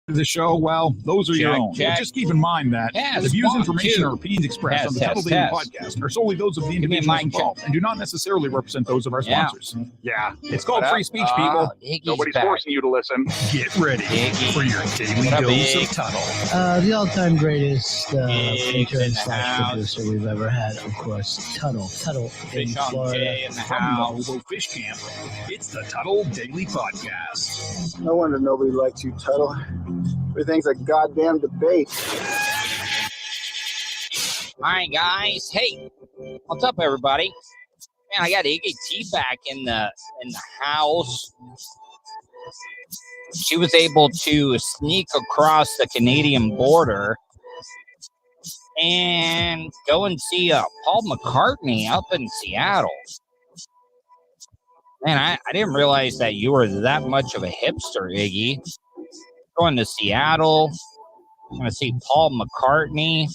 The show, well, those are your own. Just keep in mind that the views, information, or opinions expressed on the Tuddle Daily Podcast are solely those of the individuals involved and do not necessarily represent those of our sponsors. Yeah, it's called free speech, people. Nobody's forcing you to listen. Get ready for your daily dose of Tuddle. The all-time greatest intern/producer we've ever had, of course, Tuddle in Florida. From the Hobo Fish Camp, it's the Tuddle Daily Podcast. No wonder nobody likes you, Tuddle. Everything's a goddamn debate. All right, guys. Hey, what's up, everybody? Man, I got Iggy T back in the house. She was able to sneak across the Canadian border and go and see Paul McCartney up in Seattle. Man, I didn't realize that you were that much of a hipster, Iggy. Going to Seattle, going to see Paul McCartney.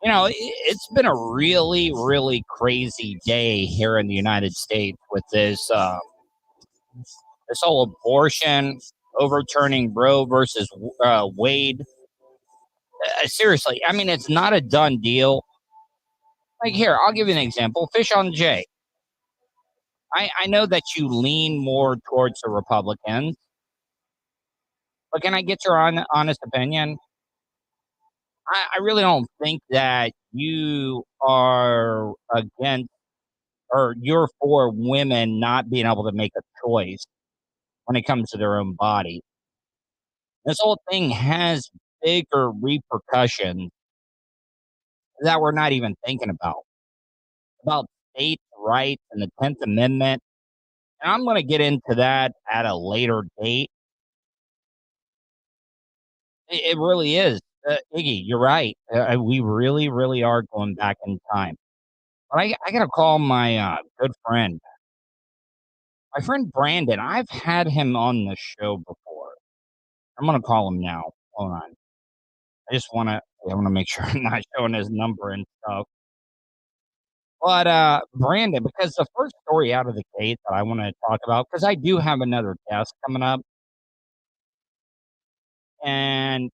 You know, it's been a really, really crazy day here in the United States with this whole abortion, overturning Roe versus Wade. Seriously, I mean, it's not a done deal. Like, here, I'll give you an example. Fish on J. I know that you lean more towards the Republicans. But can I get your honest opinion? I really don't think that you are against or you're for women not being able to make a choice when it comes to their own body. This whole thing has bigger repercussions that we're not even thinking about states' rights and the 10th Amendment. And I'm going to get into that at a later date. It really is. Iggy, you're right. We really, really are going back in time. But I got to call my good friend. My friend Brandon. I've had him on the show before. I'm going to call him now. Hold on. I want to make sure I'm not showing his number and stuff. But Brandon, because the first story out of the gate that I want to talk about, because I do have another guest coming up. And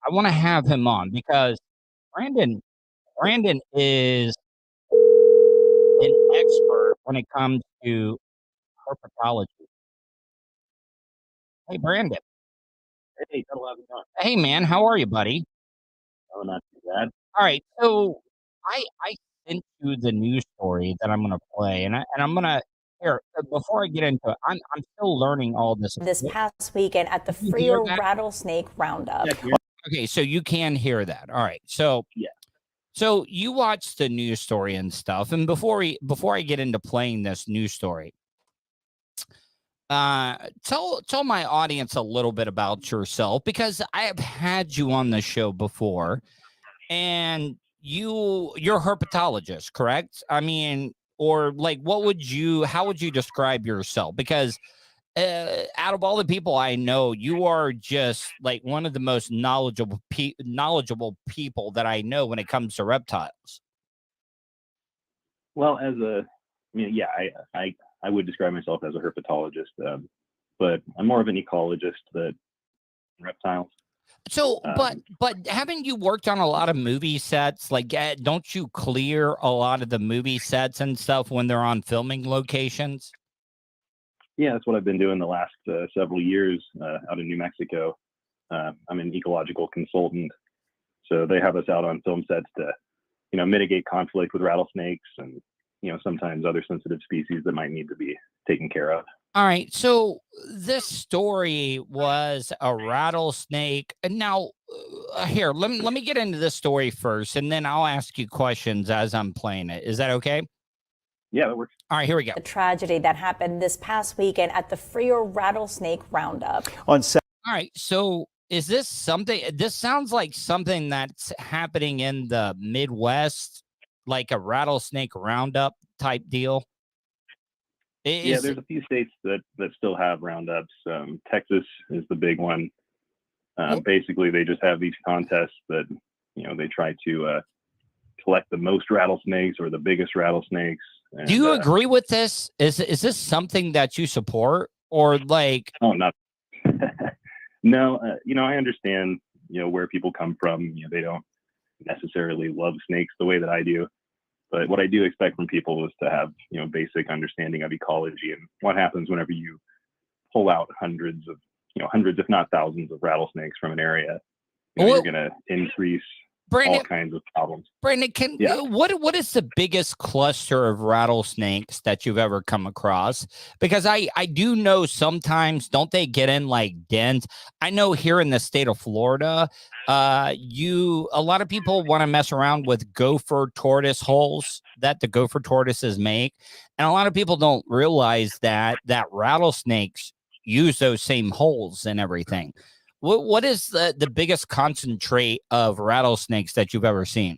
I want to have him on because Brandon is an expert when it comes to herpetology. Hey, Brandon. Hey, how's it going? Hey, man. How are you, buddy? Oh, not too bad. All right. So I sent you the news story that I'm going to play, and I'm going to. Here, before I get into it, I'm still learning all this. This past weekend at the Frio Rattlesnake Roundup. Okay, so you can hear that. All right, so yeah. So you watched the news story and stuff, and before I get into playing this news story, tell my audience a little bit about yourself because I have had you on the show before, and you're a herpetologist, correct? I mean. Or like, how would you describe yourself? Because out of all the people I know, you are just like one of the most knowledgeable people that I know when it comes to reptiles. Well, I would describe myself as a herpetologist, but I'm more of an ecologist that reptiles. So, but haven't you worked on a lot of movie sets? Like, don't you clear a lot of the movie sets and stuff when they're on filming locations? Yeah, that's what I've been doing the last several years out in New Mexico. I'm an ecological consultant, so they have us out on film sets to, mitigate conflict with rattlesnakes and, sometimes other sensitive species that might need to be taken care of. All right. So this story was a rattlesnake. And now, here, let me get into this story first, and then I'll ask you questions as I'm playing it. Is that okay? Yeah, that works. All right, here we go. The tragedy that happened this past weekend at the Frio Rattlesnake Roundup. All right. So is this something? This sounds like something that's happening in the Midwest, like a rattlesnake roundup type deal. Yeah, there's a few states that still have roundups. Texas is the big one. Basically, they just have these contests that, they try to collect the most rattlesnakes or the biggest rattlesnakes. And, do you agree with this? Is this something that you support, or like? Oh, not. No, I understand, where people come from. They don't necessarily love snakes the way that I do. But what I do expect from people is to have, basic understanding of ecology and what happens whenever you pull out hundreds, if not thousands of rattlesnakes from an area. You're going to increase all kinds of problems. Brandon, what is the biggest cluster of rattlesnakes that you've ever come across? Because I do know sometimes, don't they get in like dens? I know here in the state of Florida, a lot of people want to mess around with gopher tortoise holes that the gopher tortoises make. And a lot of people don't realize that rattlesnakes use those same holes and everything. What is the biggest concentrate of rattlesnakes that you've ever seen?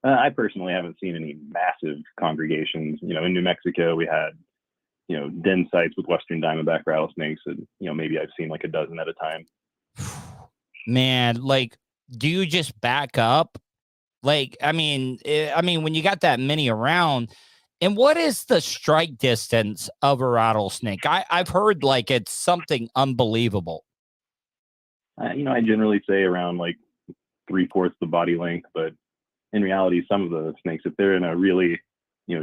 I personally haven't seen any massive congregations. In New Mexico, we had, den sites with Western diamondback rattlesnakes, and maybe I've seen like a dozen at a time. Man, like, do you just back up? Like, I mean, when you got that many around, and what is the strike distance of a rattlesnake? I've heard like it's something unbelievable. I generally say around like 3/4 the body length, but in reality, some of the snakes, if they're in a really,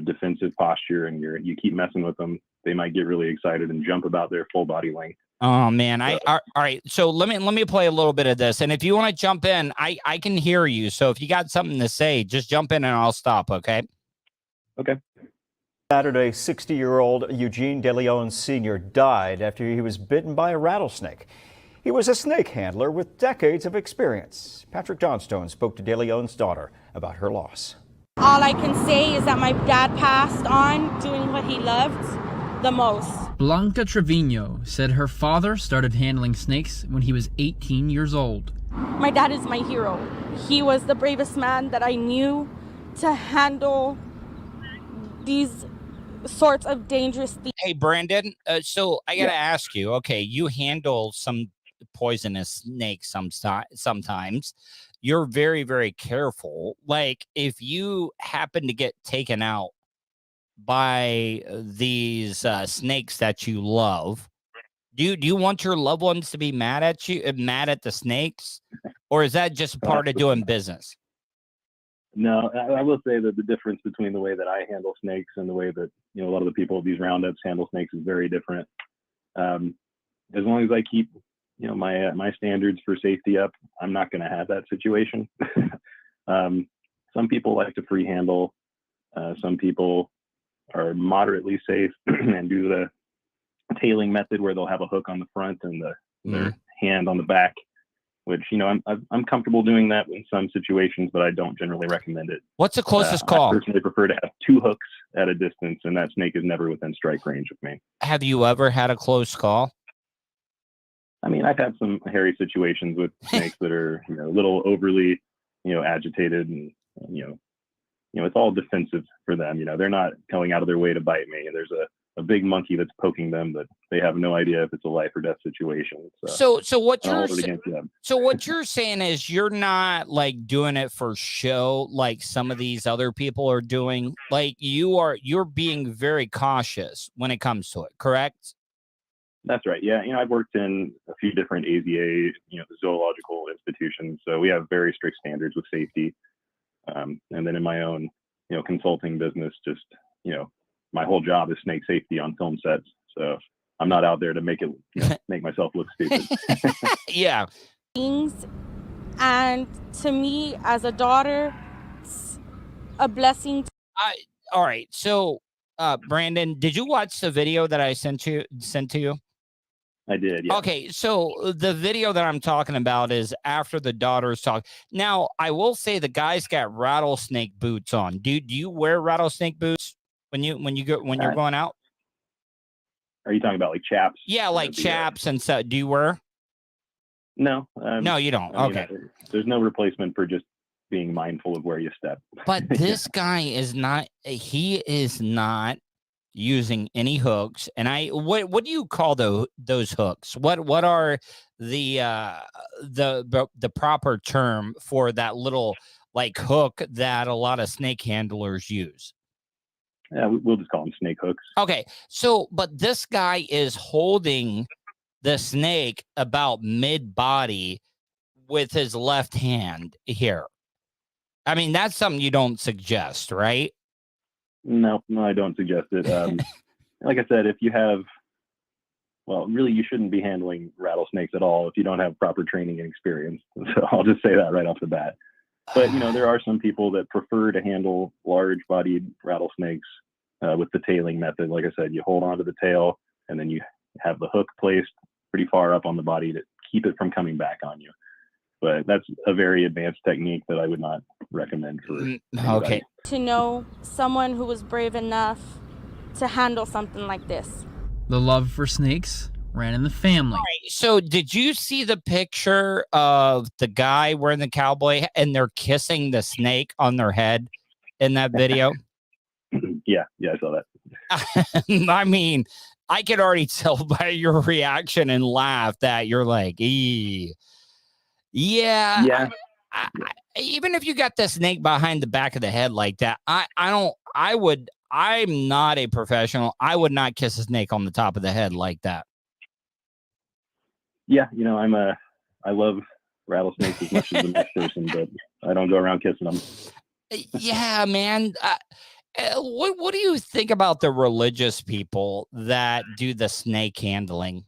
defensive posture and you keep messing with them, they might get really excited and jump about their full body length. Oh man. All right. So let me play a little bit of this. And if you want to jump in, I can hear you. So if you got something to say, just jump in and I'll stop. Okay. Okay. Saturday, 60-year-old Eugene De Leon Sr. died after he was bitten by a rattlesnake. He was a snake handler with decades of experience. Patrick Johnstone spoke to De Leon's daughter about her loss. All I can say is that my dad passed on doing what he loved the most. Blanca Trevino said her father started handling snakes when he was 18 years old. My dad is my hero. He was the bravest man that I knew to handle these sorts of dangerous things. Hey, Brandon, so I got to ask you, okay, you handle some poisonous snakes sometimes. You're very, very careful. Like, if you happen to get taken out by these snakes that you love, do you want your loved ones to be mad at you, mad at the snakes, or is that just part of doing business? No, I will say that the difference between the way that I handle snakes and the way that a lot of the people at these roundups handle snakes is very different. As long as I keep my standards for safety up, I'm not going to have that situation. Some people like to free handle. Some people are moderately safe and do the tailing method where they'll have a hook on the front and their hand on the back, which, I'm comfortable doing that in some situations, but I don't generally recommend it. What's the closest call? I personally prefer to have 2 hooks at a distance, and that snake is never within strike range of me. Have you ever had a close call? I mean, I've had some hairy situations with snakes that are, a little overly, agitated, and, it's all defensive for them. They're not going out of their way to bite me. There's a big monkey that's poking them that they have no idea if it's a life or death situation. So what you're saying is you're not like doing it for show like some of these other people are doing. Like you're being very cautious when it comes to it, correct? That's right. Yeah, I've worked in a few different AZA, zoological institutions, so we have very strict standards with safety. And then in my own, consulting business, just my whole job is snake safety on film sets. So I'm not out there to make myself look stupid. Yeah. Things, and to me as a daughter, it's a blessing. All right. So, Brandon, did you watch the video that I sent to you? I did. Yeah. Okay. So the video that I'm talking about is after the daughters talk. Now, I will say the guy's got rattlesnake boots on. Do you wear rattlesnake boots when you're going out? Are you talking about like chaps? Yeah, like chaps and stuff. Do you wear? No. No, you don't. Okay. There's no replacement for just being mindful of where you step. But this guy is not. He is not using any hooks. And what do you call those hooks? What are the proper term for that little like hook that a lot of snake handlers use? Yeah, we'll just call them snake hooks. Okay. So, but this guy is holding the snake about mid-body with his left hand here. I mean, that's something you don't suggest, right? No, I don't suggest it. Like I said, if you have, really, you shouldn't be handling rattlesnakes at all if you don't have proper training and experience. So I'll just say that right off the bat. But, there are some people that prefer to handle large-bodied rattlesnakes with the tailing method. Like I said, you hold onto the tail, and then you have the hook placed pretty far up on the body to keep it from coming back on you. But that's a very advanced technique that I would not recommend for anybody. Okay. To know someone who was brave enough to handle something like this. The love for snakes ran in the family. All right, so did you see the picture of the guy wearing the cowboy and they're kissing the snake on their head in that video? Yeah, I saw that. I mean, I could already tell by your reaction and laugh that you're like, ee. Yeah. Even if you got the snake behind the back of the head like that, I'm not a professional. I would not kiss a snake on the top of the head like that. Yeah, I love rattlesnakes as much as the next person, but I don't go around kissing them. Yeah, man. What do you think about the religious people that do the snake handling?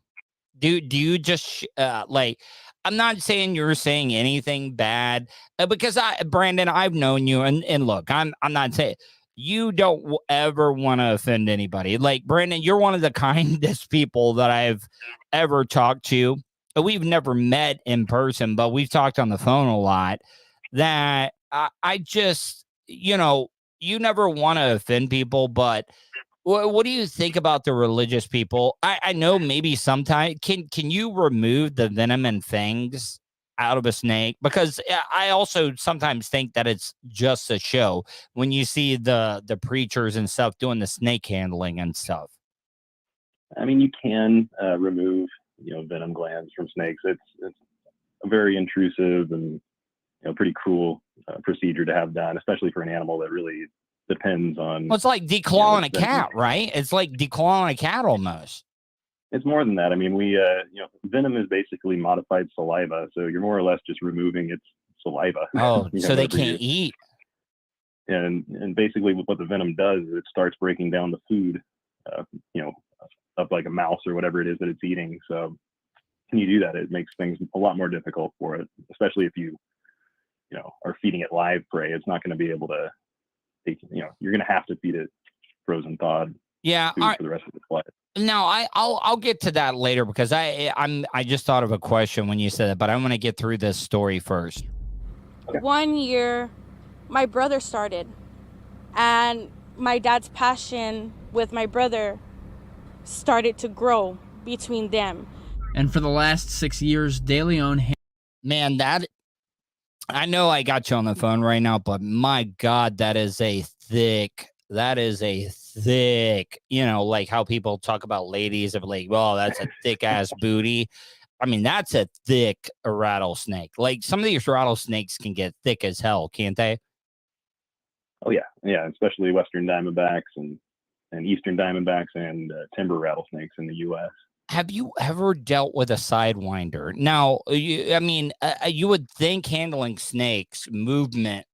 Do you just like? I'm not saying you're saying anything bad because Brandon, I've known you and look, I'm not saying you don't ever want to offend anybody. Like Brandon, you're one of the kindest people that I've ever talked to. We've never met in person, but we've talked on the phone a lot. That I just, you never want to offend people, but what do you think about the religious people? I know maybe sometimes can you remove the venom and fangs out of a snake? Because I also sometimes think that it's just a show when you see the preachers and stuff doing the snake handling and stuff. I mean, you can remove venom glands from snakes. It's a very intrusive and pretty cruel procedure to have done, especially for an animal that really depends on. Well, it's like declawing a cat, right? It's like declawing a cat almost. It's more than that. I mean, we venom is basically modified saliva, so you're more or less just removing its saliva. Oh, so they can't eat. And basically what the venom does is it starts breaking down the food, of like a mouse or whatever it is that it's eating. So when you do that, it makes things a lot more difficult for it, especially if you are feeding it live prey. It's not going to be able to. You're going to have to feed it frozen thawed food for the rest of its life. No, I'll get to that later because I just thought of a question when you said that, but I want to get through this story first. Okay. 1 year, my brother started, and my dad's passion with my brother started to grow between them. And for the last 6 years, De Leon. Man, I know I got you on the phone right now, but my God, that is a thick, like how people talk about ladies of like, well, that's a thick ass booty. I mean, that's a thick rattlesnake. Like some of these rattlesnakes can get thick as hell, can't they? Oh yeah. Yeah. Especially Western Diamondbacks and Eastern Diamondbacks and timber rattlesnakes in the U.S. have you ever dealt with a sidewinder? Now, you would think handling snakes, movement,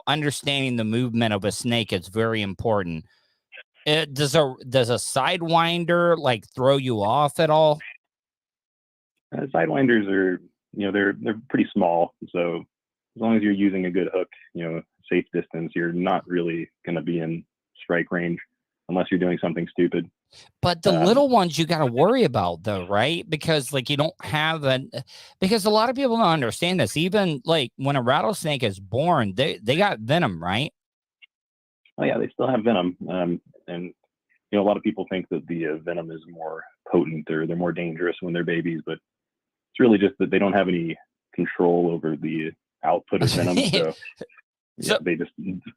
understanding the movement of a snake is very important. Does a sidewinder like throw you off at all? Sidewinders are, they're pretty small. So as long as you're using a good hook, safe distance, you're not really going to be in strike range unless you're doing something stupid. But the little ones you got to worry about though, right? Because like you don't have because a lot of people don't understand this. Even like when a rattlesnake is born, they got venom, right? Oh yeah, they still have venom. And a lot of people think that the venom is more potent or they're more dangerous when they're babies, but it's really just that they don't have any control over the output of venom. So they just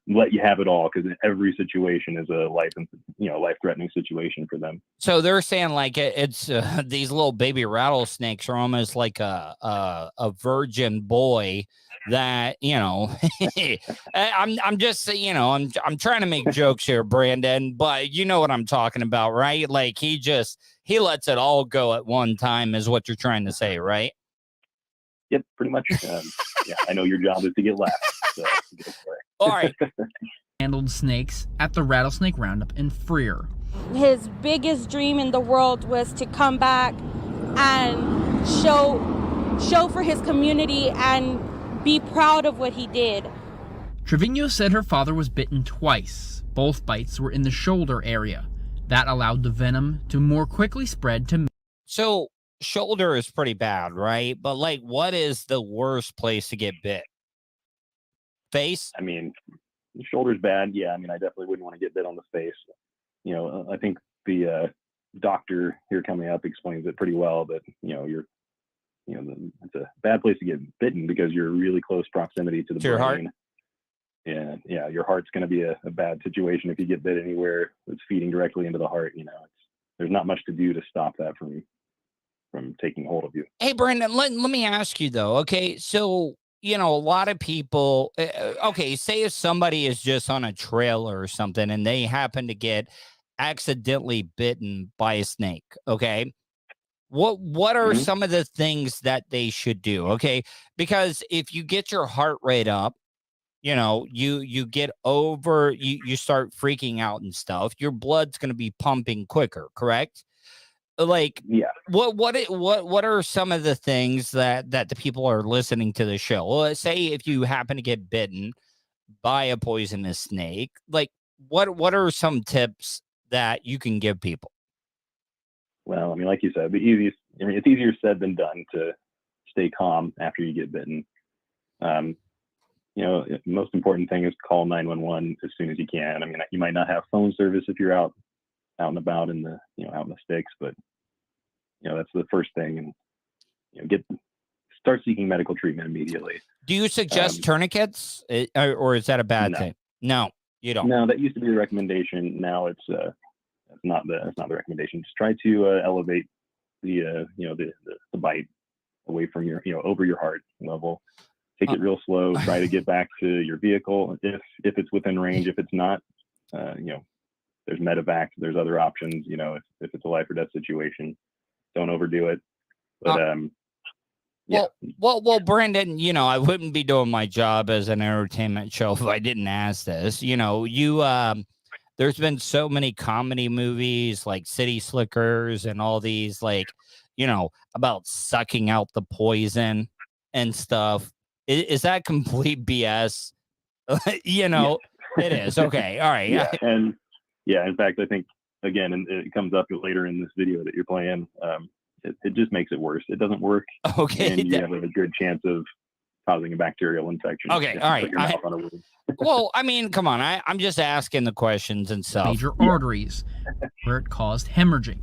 let you have it all because every situation is a life-threatening situation for them. So they're saying like it's these little baby rattlesnakes are almost like a virgin boy that I'm just I'm trying to make jokes here, Brandon, but you know what I'm talking about, right? Like he lets it all go at one time is what you're trying to say, right? Yep, pretty much. Yeah, I know your job is to get laughs. So all right. Handled snakes at the Rattlesnake Roundup in Freer. His biggest dream in the world was to come back and show for his community and be proud of what he did. Trevino said her father was bitten twice. Both bites were in the shoulder area. That allowed the venom to more quickly spread to... So, shoulder is pretty bad, right? But, like, what is the worst place to get bit? Face? I mean, shoulder's bad. Yeah, I mean, I definitely wouldn't want to get bit on the face. I think the doctor here coming up explains it pretty well that, it's a bad place to get bitten because you're really close proximity to the brain. Your heart? Yeah, your heart's going to be a bad situation if you get bit anywhere that's feeding directly into the heart. There's not much to do to stop that from taking hold of you. Hey, Brandon, let me ask you though. Okay, so a lot of people. Okay, say if somebody is just on a trail or something and they happen to get accidentally bitten by a snake. Okay. What are some of the things that they should do? Okay. Because if you get your heart rate up, you get over, you start freaking out and stuff, your blood's going to be pumping quicker. Correct. Like, yeah. What are some of the things that the people are listening to the show? Well, let's say if you happen to get bitten by a poisonous snake, like what are some tips that you can give people? Well, I mean, like you said, it's easier said than done to stay calm after you get bitten. The most important thing is call 911 as soon as you can. I mean, you might not have phone service if you're out and about in the, out in the sticks, but that's the first thing. And, start seeking medical treatment immediately. Do you suggest tourniquets or is that a bad thing? No, you don't. No, that used to be the recommendation. Now it's not the recommendation. Just try to elevate the bite away from your, over your heart level. Take it real slow. Try to get back to your vehicle if it's within range. If it's not, there's medevac. There's other options. If it's a life or death situation, don't overdo it. But yeah. Well, Brandon, I wouldn't be doing my job as an entertainment show if I didn't ask this. There's been so many comedy movies like City Slickers and all these about sucking out the poison and stuff. Is that complete BS? Yeah. It is. Okay. All right. Yeah. And in fact, I think again, and it comes up later in this video that you're playing. It just makes it worse. It doesn't work. Okay. And you have a good chance of causing a bacterial infection. Okay. All right. Well, I mean, come on. I'm just asking the questions and stuff. Major arteries where it caused hemorrhaging.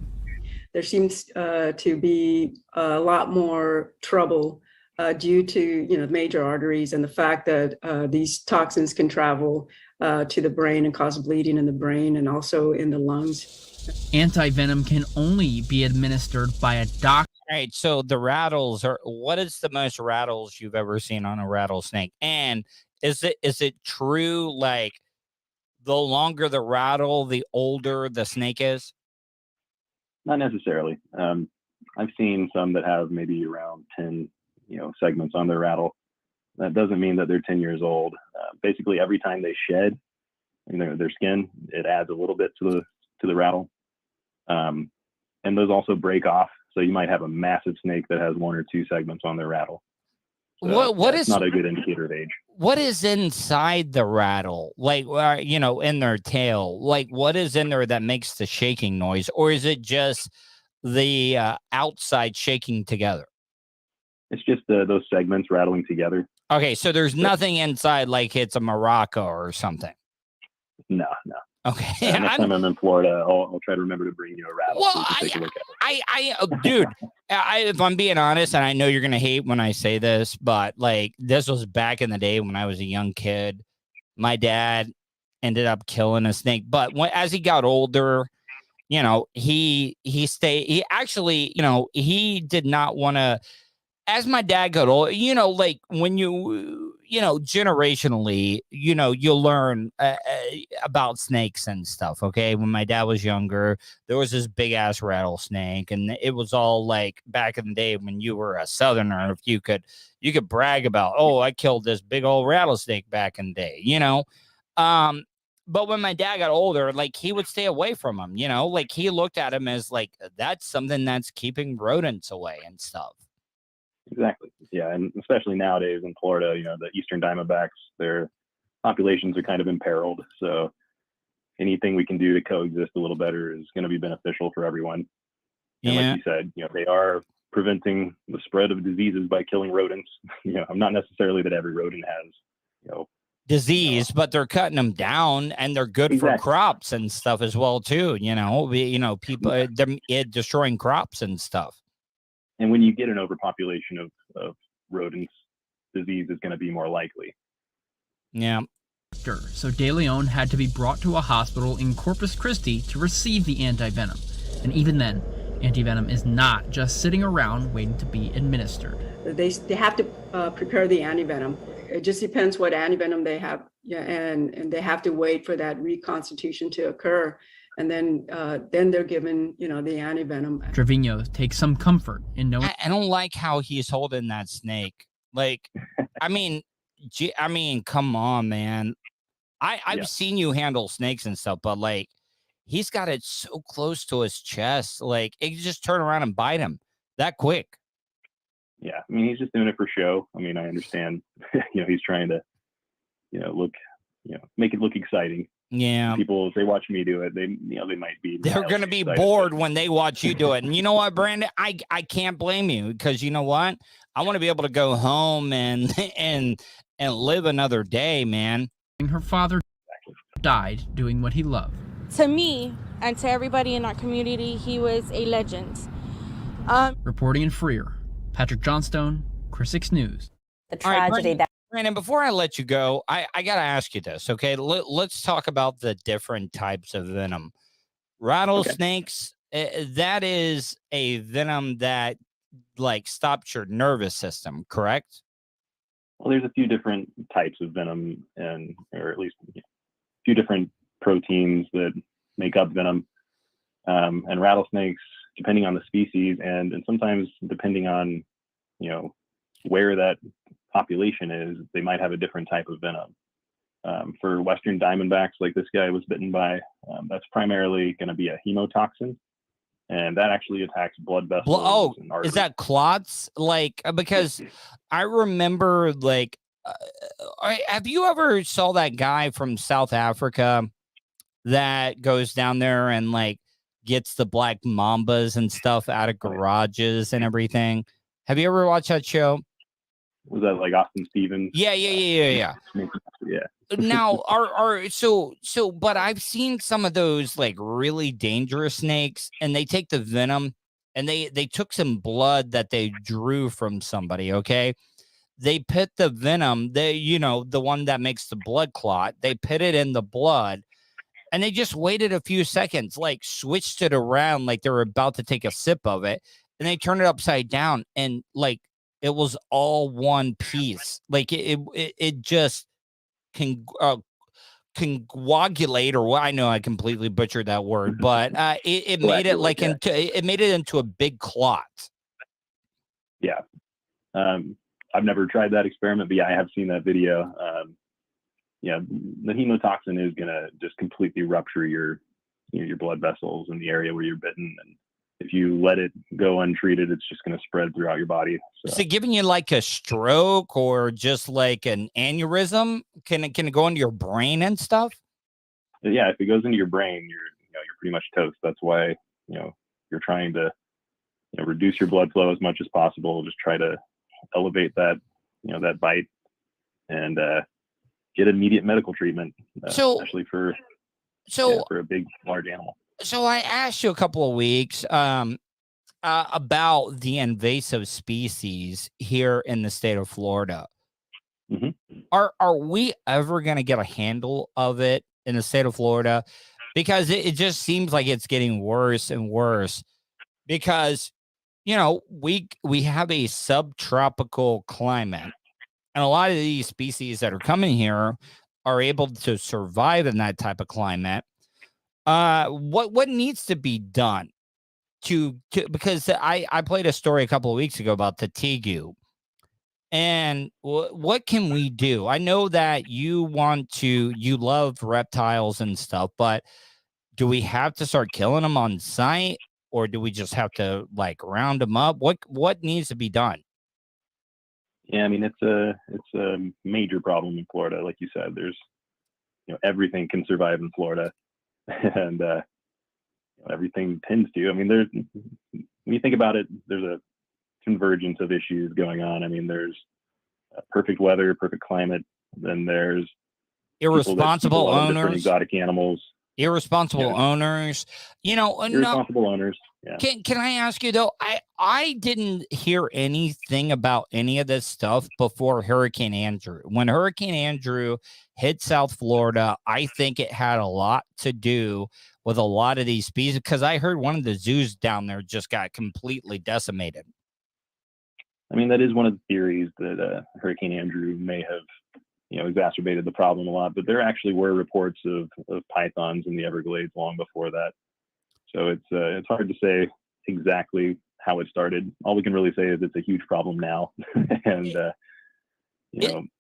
There seems to be a lot more trouble due to major arteries and the fact that these toxins can travel to the brain and cause bleeding in the brain and also in the lungs. Anti-venom can only be administered by a doctor. All right, so the rattles what is the most rattles you've ever seen on a rattlesnake? And is it true, like, the longer the rattle, the older the snake is? Not necessarily. I've seen some that have maybe around 10, segments on their rattle. That doesn't mean that they're 10 years old. Basically, every time they shed their skin, it adds a little bit to the rattle. And those also break off. So you might have a massive snake that has 1 or 2 segments on their rattle. So what is not a good indicator of age. What is inside the rattle? Like, in their tail, like what is in there that makes the shaking noise? Or is it just the outside shaking together? It's just those segments rattling together. Okay. So there's nothing inside, like it's a maraca or something. No. Okay. Next time I'm in Florida, I'll try to remember to bring you a rattle. Well, so you can take a look at it. Dude, if I'm being honest, and I know you're going to hate when I say this, but like this was back in the day when I was a young kid. My dad ended up killing a snake, but as he got older, he did not want to, as my dad got old, like when generationally, you'll learn about snakes and stuff. Okay. When my dad was younger, there was this big ass rattlesnake, and it was all like back in the day when you were a Southerner, if you could brag about, oh, I killed this big old rattlesnake back in the day, but when my dad got older, like he would stay away from him, like he looked at him as like, that's something that's keeping rodents away and stuff. Exactly. Yeah. And especially nowadays in Florida, the eastern diamondbacks, their populations are kind of imperiled. So anything we can do to coexist a little better is going to be beneficial for everyone. And like you said, they are preventing the spread of diseases by killing rodents. I'm not necessarily that every rodent has, disease, but they're cutting them down, and they're good for crops and stuff as well too. People, they're destroying crops and stuff. And when you get an overpopulation of rodents, disease is going to be more likely. Yeah. So De Leon had to be brought to a hospital in Corpus Christi to receive the anti-venom. And even then, anti-venom is not just sitting around waiting to be administered. They have to prepare the anti-venom. It just depends what anti-venom they have. Yeah, and they have to wait for that reconstitution to occur. And then they're given, the anti-venom. Trevino takes some comfort in knowing. I don't like how he's holding that snake. Like, I mean, come on, man. I've seen you handle snakes and stuff, but like, he's got it so close to his chest. Like, it can just turn around and bite him that quick. Yeah, I mean, he's just doing it for show. I mean, I understand. He's trying to, look, make it look exciting. Yeah. People, if they watch me do it, they might be. They're going to be bored when they watch you do it. And you know what, Brandon? I can't blame you, because you know what? I want to be able to go home and live another day, man. Her father died doing what he loved. To me and to everybody in our community, he was a legend. Reporting in Freer, Patrick Johnstone, Chris 6 News. The tragedy that. Brandon, before I let you go, I got to ask you this, okay? Let's talk about the different types of venom. Rattlesnakes, that is a venom that, like, stops your nervous system, correct? Well, there's a few different types of venom, or at least a few different proteins that make up venom. And rattlesnakes, depending on the species, and sometimes depending on, where that population is, they might have a different type of venom. For western diamondbacks, like this guy was bitten by, that's primarily going to be a hemotoxin, and that actually attacks blood vessels. And arteries. Is that clots? Like, because I remember, like, have you ever saw that guy from South Africa that goes down there and like gets the black mambas and stuff out of garages and everything? Have you ever watched that show? Was that like Austin Stevens? Yeah. Yeah. Now, but I've seen some of those like really dangerous snakes, and they take the venom, and they took some blood that they drew from somebody. Okay, they put the venom, the one that makes the blood clot. They put it in the blood, and they just waited a few seconds, like switched it around, like they were about to take a sip of it, and they turned it upside down, and like. It was all one piece. Like it just coagulate, or what? I know I completely butchered that word, but it made it like it made it into a big clot. Yeah. I've never tried that experiment, but yeah, I have seen that video. Yeah, the hemotoxin is going to just completely rupture your blood vessels in the area where you're bitten. And if you let it go untreated, it's just going to spread throughout your body. So giving you like a stroke or just like an aneurysm, can it go into your brain and stuff? Yeah, if it goes into your brain, you're pretty much toast. That's why, you're trying to, reduce your blood flow as much as possible. Just try to elevate that, that bite, and get immediate medical treatment, especially for a big, large animal. So I asked you a couple of weeks about the invasive species here in the state of Florida. Mm-hmm. Are we ever going to get a handle of it in the state of Florida? Because it just seems like it's getting worse and worse. Because we have a subtropical climate, and a lot of these species that are coming here are able to survive in that type of climate. What needs to be done to because I played a story a couple of weeks ago about the tegu, and what can we do? I know that you love reptiles and stuff, but do we have to start killing them on site, or do we just have to like round them up? What needs to be done? Yeah, I mean, it's a major problem in Florida. Like you said, there's, everything can survive in Florida, and everything tends to. I mean, when you think about it, there's a convergence of issues going on. I mean, there's perfect weather, perfect climate. Then there's irresponsible owners, exotic animals. Irresponsible owners, irresponsible owners. Yeah. Can I ask you though? I didn't hear anything about any of this stuff before Hurricane Andrew. When Hurricane Andrew hit South Florida, I think it had a lot to do with a lot of these species, because I heard one of the zoos down there just got completely decimated. I mean, that is one of the theories that Hurricane Andrew may have exacerbated the problem a lot, but there actually were reports of pythons in the Everglades long before that. So it's hard to say exactly how it started. All we can really say is it's a huge problem now. And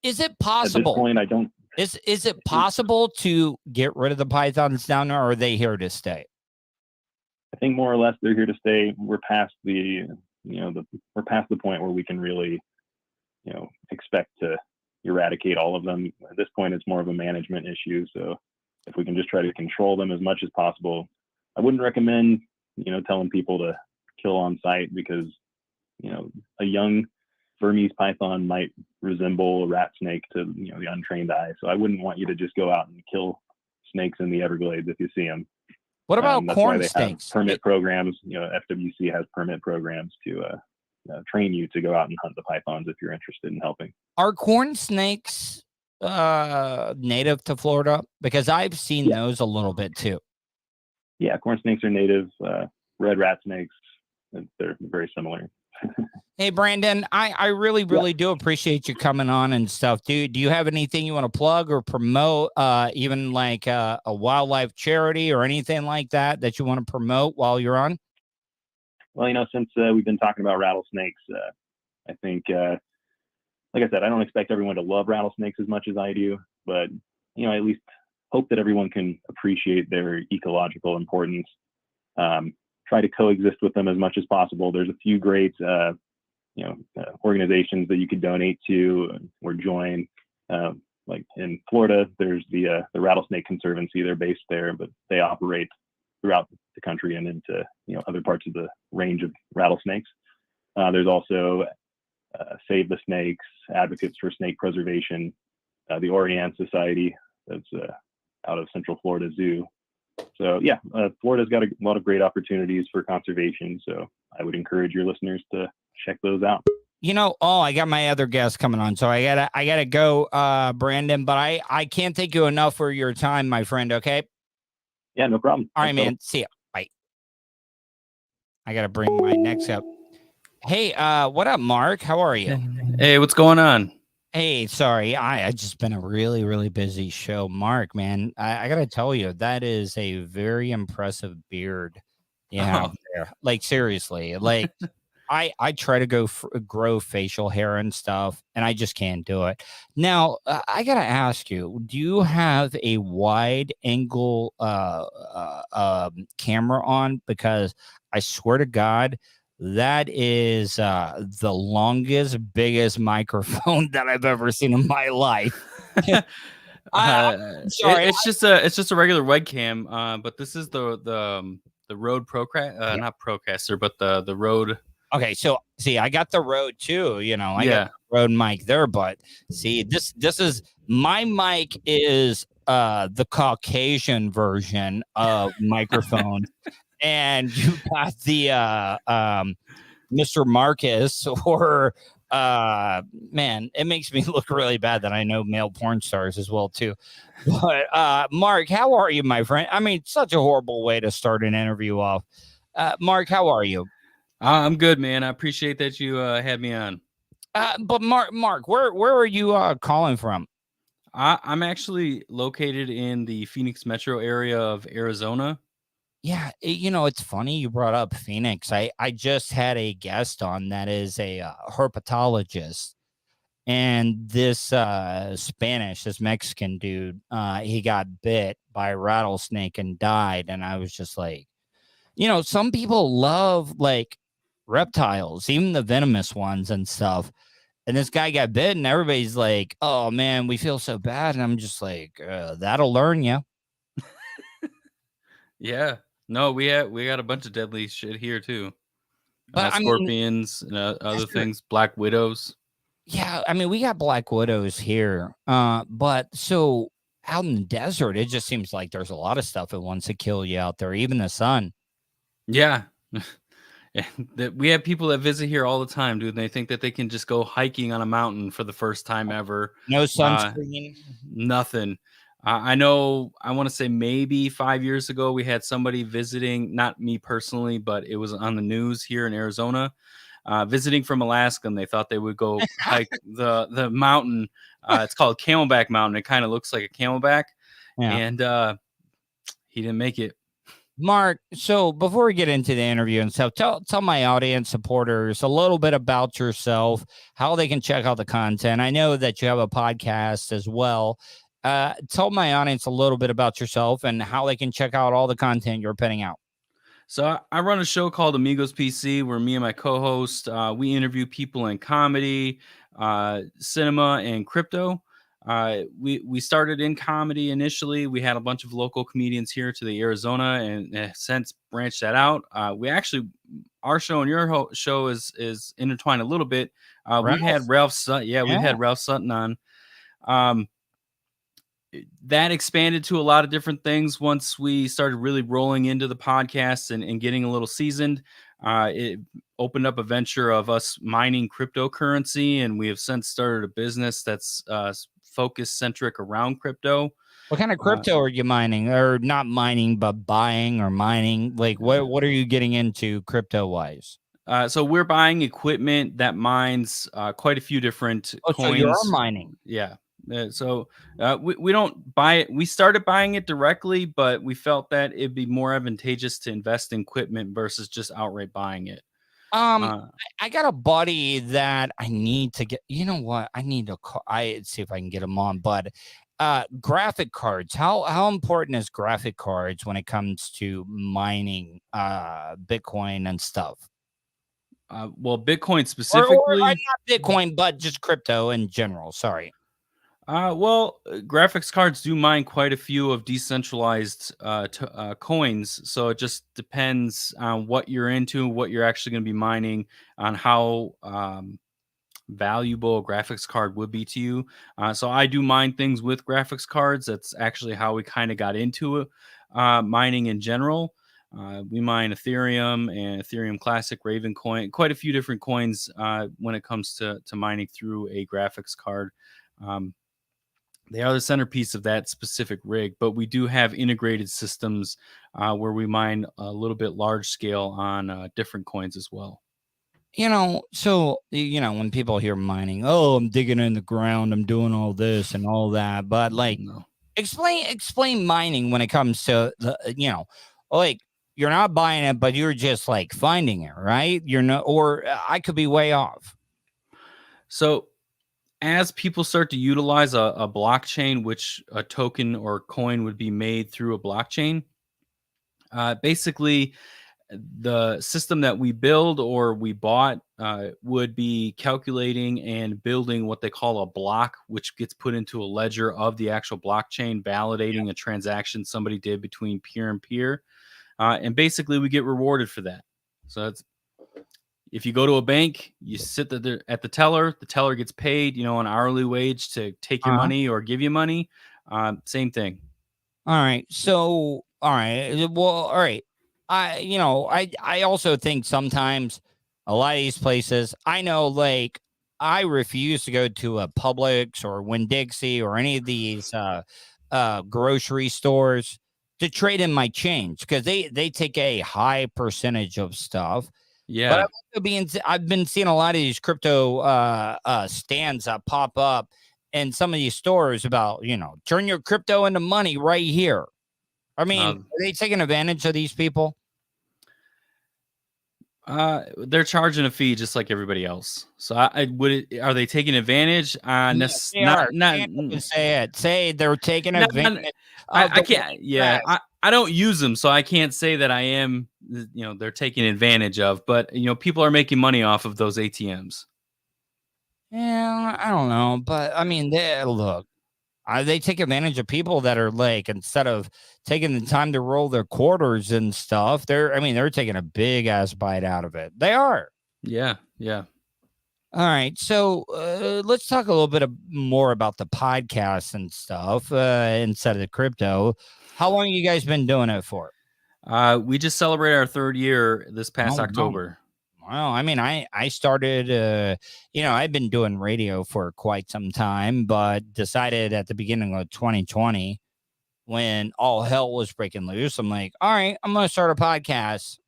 is it possible? At this point, I don't. Is it possible to get rid of the pythons down there, or are they here to stay? I think more or less they're here to stay. We're past we're past the point where we can really, expect to eradicate all of them. At this point, it's more of a management issue. So if we can just try to control them as much as possible, I wouldn't recommend, telling people to kill on site, because, a young Burmese python might resemble a rat snake to, the untrained eye. So I wouldn't want you to just go out and kill snakes in the Everglades if you see them. What about corn snakes? Permit programs, FWC has permit programs to train you to go out and hunt the pythons if you're interested in helping. Are corn snakes native to Florida? Because I've seen those a little bit too. Yeah, corn snakes are native. Red rat snakes, they're very similar. Hey, Brandon, I really do appreciate you coming on and stuff. Do you have anything you want to plug or promote, even like a wildlife charity or anything like that you want to promote while you're on? Well, since we've been talking about rattlesnakes, I think, like I said, I don't expect everyone to love rattlesnakes as much as I do, but, at least hope that everyone can appreciate their ecological importance. Try to coexist with them as much as possible. There's a few great, organizations that you could donate to or join. Like in Florida, there's the Rattlesnake Conservancy. They're based there, but they operate throughout the country and into other parts of the range of rattlesnakes. There's also Save the Snakes, Advocates for Snake Preservation, the Orient Society, that's out of Central Florida Zoo. So yeah, Florida's got a lot of great opportunities for conservation. So I would encourage your listeners to check those out. I got my other guest coming on, so I gotta go, Brandon. But I can't thank you enough for your time, my friend. Okay. Yeah, no problem. All right, man. See ya. Bye. I gotta bring my next up. Hey, what up, Mark? How are you? Hey, what's going on? Hey, sorry, I just been a really, really busy show. Mark, man, I gotta tell you, that is a very impressive beard you have there. Like, seriously, like I try to grow facial hair and stuff, and I just can't do it. Now, I gotta ask you, do you have a wide angle camera on? Because I swear to God, that is the longest, biggest microphone that I've ever seen in my life. I'm sorry, it's just a regular webcam, but this is the Rode not Procaster, but the Rode. Okay, so see, I got the Rode too. You know, I got the Rode mic there, but see, this is my mic is the Caucasian version of microphone, and you got the Mr. Marcus or man, it makes me look really bad that I know male porn stars as well too. But Mark, how are you, my friend? I mean, such a horrible way to start an interview off. Mark, how are you? I'm good, man. I appreciate that you had me on. But Mark, where are you calling from? I'm actually located in the Phoenix metro area of Arizona. Yeah, you know, it's funny you brought up Phoenix. I just had a guest on that is a herpetologist, and this this Mexican dude, he got bit by a rattlesnake and died, and I was just like, you know, some people love like reptiles, even the venomous ones and stuff. And this guy got bit, and everybody's like, "Oh man, we feel so bad." And I'm just like, "That'll learn you." Yeah, no, we got a bunch of deadly shit here too. But scorpions and other things, black widows. Yeah, I mean, we got black widows here, but so out in the desert, it just seems like there's a lot of stuff that wants to kill you out there, even the sun. Yeah. We have people that visit here all the time, dude. And they think that they can just go hiking on a mountain for the first time ever. No sunscreen. Nothing. I know, I want to say maybe 5 years ago, we had somebody visiting, not me personally, but it was on the news here in Arizona, visiting from Alaska, and they thought they would go hike the mountain. It's called Camelback Mountain. It kind of looks like a camelback. Yeah. And he didn't make it. Mark, so before we get into the interview and stuff, tell my audience supporters a little bit about yourself, how they can check out the content. I know that you have a podcast as well. Tell my audience a little bit about yourself and how they can check out all the content you're putting out. So I run a show called Amigos PC, where me and my co-host, we interview people in comedy, cinema, and crypto. We started in comedy initially. We had a bunch of local comedians here to the Arizona, and have since branched that out. We actually, our show and your show is intertwined a little bit. We had Ralph Sutton. Yeah, we had Ralph Sutton on. That expanded to a lot of different things once we started really rolling into the podcast and getting a little seasoned. It opened up a venture of us mining cryptocurrency, and we have since started a business that's focus centric around crypto. What kind of crypto are you mining, or not mining, but buying or mining? Like what are you getting into crypto wise? So we're buying equipment that mines quite a few different coins. So you are mining. Yeah. So we don't buy it. We started buying it directly, but we felt that it'd be more advantageous to invest in equipment versus just outright buying it. I got a buddy that I need to get. You know what? I need to call. See if I can get him on. But graphic cards. How important is graphic cards when it comes to mining Bitcoin and stuff? Well, Bitcoin specifically, or not Bitcoin, but just crypto in general. Sorry. Well, graphics cards do mine quite a few of decentralized coins, so it just depends on what you're into, what you're actually going to be mining, on how valuable a graphics card would be to you. So I do mine things with graphics cards. That's actually how we kind of got into mining in general. We mine Ethereum and Ethereum Classic, Raven coin, quite a few different coins when it comes to mining through a graphics card. They are the centerpiece of that specific rig, but we do have integrated systems where we mine a little bit large scale on different coins as well. So when people hear mining, oh, I'm digging in the ground, I'm doing all this and all that, but like, explain mining when it comes to the, like you're not buying it, but you're just like finding it, right? You're not, or I could be way off. So as people start to utilize a blockchain, which a token or coin would be made through a blockchain, basically the system that we build or we bought would be calculating and building what they call a block, which gets put into a ledger of the actual blockchain, validating a transaction somebody did between peer and peer. And basically we get rewarded for that. So that's, if you go to a bank, you sit there at the teller gets paid, an hourly wage to take your money or give you money. Same thing. All right. So, all right. Well, all right. I also think sometimes a lot of these places, I know, like, I refuse to go to a Publix or Winn-Dixie or any of these grocery stores to trade in my change because they take a high percentage of stuff. Yeah. But I've been seeing a lot of these crypto stands that pop up in some of these stores about, turn your crypto into money right here. I mean, are they taking advantage of these people? They're charging a fee just like everybody else. So are they taking advantage? Say they're taking advantage. I can't. Yeah, I don't use them, so I can't say that I am. They're taking advantage of, but people are making money off of those ATMs. Yeah, I don't know, but I mean, they take advantage of people that are like, instead of taking the time to roll their quarters and stuff, they're taking a big ass bite out of it. They are. Yeah. All right. So let's talk a little bit more about the podcast and stuff instead of the crypto. How long have you guys been doing it for? We just celebrated our 3rd year this past October. Well, I mean, I started, I've been doing radio for quite some time, but decided at the beginning of 2020 when all hell was breaking loose, I'm like, all right, I'm going to start a podcast.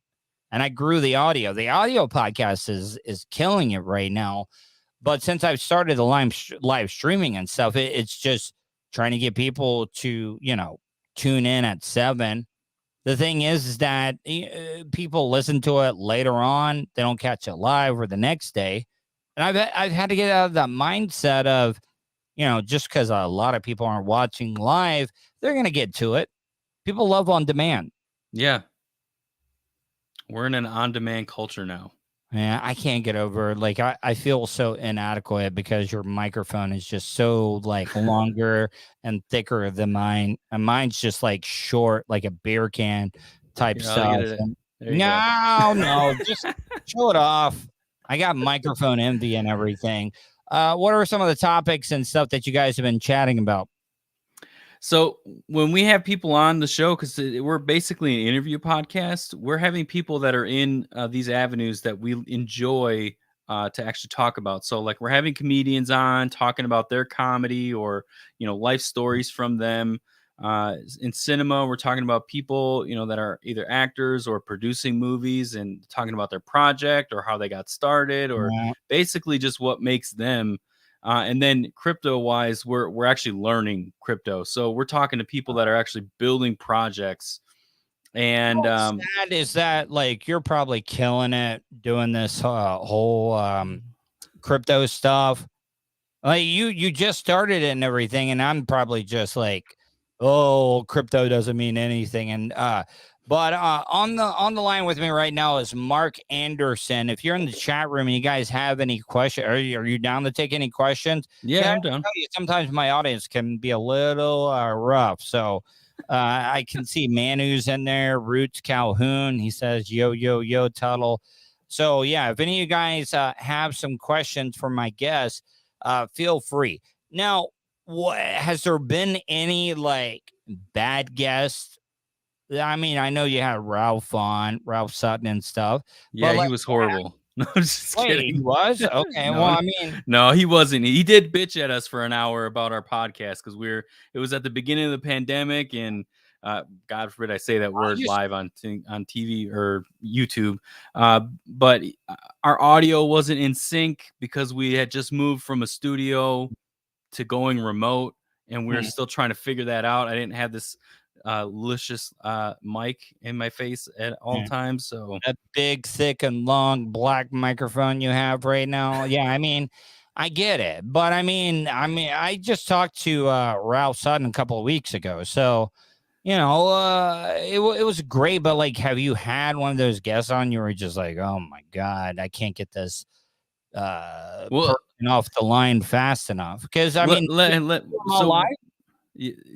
And I grew the audio. The audio podcast is killing it right now. But since I've started the live streaming and stuff, it's just trying to get people to, tune in at 7. The thing is that people listen to it later on. They don't catch it live or the next day. And I've had to get out of that mindset of, just because a lot of people aren't watching live, they're going to get to it. People love on demand. Yeah. We're in an on-demand culture now. Yeah, I can't get over it. Like, I feel so inadequate because your microphone is just so like longer and thicker than mine. And mine's just like short, like a beer can type stuff. No, just show it off. I got microphone envy and everything. What are some of the topics and stuff that you guys have been chatting about? So when we have people on the show, because we're basically an interview podcast, we're having people that are in these avenues that we enjoy to actually talk about. So like we're having comedians on talking about their comedy or, life stories from them. In cinema, we're talking about people, that are either actors or producing movies and talking about their project or how they got started or basically just what makes them. And then crypto wise, we're actually learning crypto. So we're talking to people that are actually building projects. And sad is that like you're probably killing it doing this whole crypto stuff. Like you just started it and everything, and I'm probably just like, oh, crypto doesn't mean anything. And but on the line with me right now is Mark Anderson. If you're in the chat room and you guys have any questions, are you down to take any questions? Yeah, I'm down. Sometimes my audience can be a little rough. So I can see Manu's in there, Roots Calhoun. He says, yo, Tuddle. So, yeah, if any of you guys have some questions for my guests, feel free. Now, has there been any, like, bad guests? I mean, I know you had Ralph Sutton and stuff. Yeah, but, he was horrible. No, I'm just kidding. He was? Okay, No, well, I mean. No, he wasn't. He did bitch at us for an hour about our podcast because it was at the beginning of the pandemic and God forbid I say that word live on TV or YouTube. But our audio wasn't in sync because we had just moved from a studio to going remote, and we were still trying to figure that out. I didn't have this luscious mic in my face at all times. So that big, thick, and long black microphone you have right now. Yeah, I mean, I get it, but I mean, I just talked to Ralph Sutton a couple of weeks ago, so you know, it was great. But like, have you had one of those guests on? You were just like, oh my god, I can't get this person off the line fast enough, because I mean,